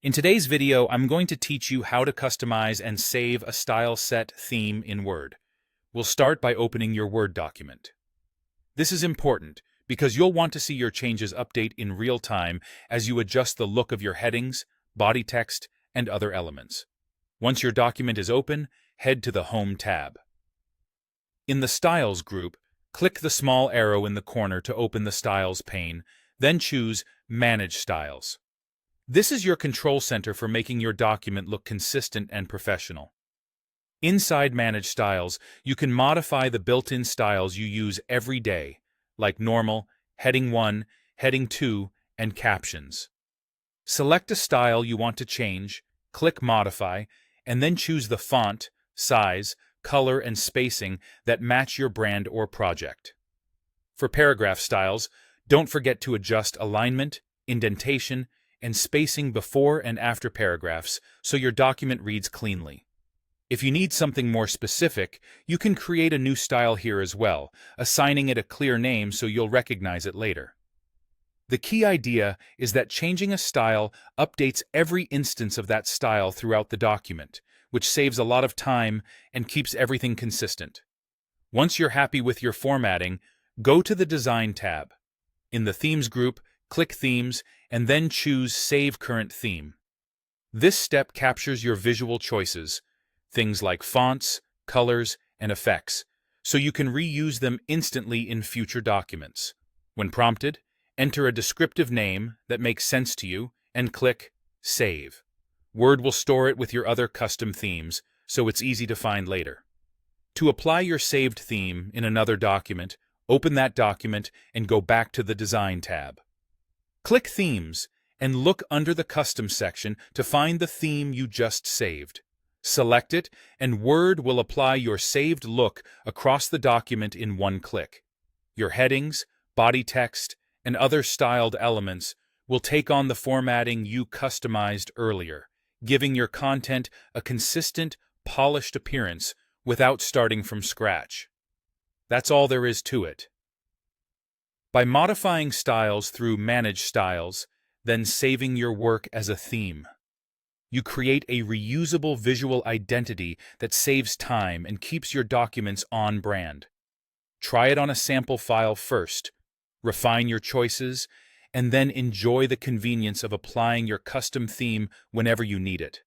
In today's video, I'm going to teach you how to customize and save a style set theme in Word. We'll start by opening your Word document. This is important because you'll want to see your changes update in real time as you adjust the look of your headings, body text, and other elements. Once your document is open, head to the Home tab. In the Styles group, click the small arrow in the corner to open the Styles pane, then choose Manage Styles. This is your control center for making your document look consistent and professional. Inside Manage Styles, you can modify the built-in styles you use every day, like Normal, Heading 1, Heading 2, and Captions. Select a style you want to change, click Modify, and then choose the font, size, color, and spacing that match your brand or project. For paragraph styles, don't forget to adjust alignment, indentation, and spacing before and after paragraphs so your document reads cleanly. If you need something more specific, you can create a new style here as well, assigning it a clear name so you'll recognize it later. The key idea is that changing a style updates every instance of that style throughout the document, which saves a lot of time and keeps everything consistent. Once you're happy with your formatting, go to the Design tab. In the Themes group, click Themes, and then choose Save Current Theme. This step captures your visual choices, things like fonts, colors, and effects, so you can reuse them instantly in future documents. When prompted, enter a descriptive name that makes sense to you and click Save. Word will store it with your other custom themes, so it's easy to find later. To apply your saved theme in another document, open that document and go back to the Design tab. Click Themes and look under the Custom section to find the theme you just saved. Select it, and Word will apply your saved look across the document in one click. Your headings, body text, and other styled elements will take on the formatting you customized earlier, giving your content a consistent, polished appearance without starting from scratch. That's all there is to it. By modifying styles through Manage Styles, then saving your work as a theme, you create a reusable visual identity that saves time and keeps your documents on brand. Try it on a sample file first, refine your choices, and then enjoy the convenience of applying your custom theme whenever you need it.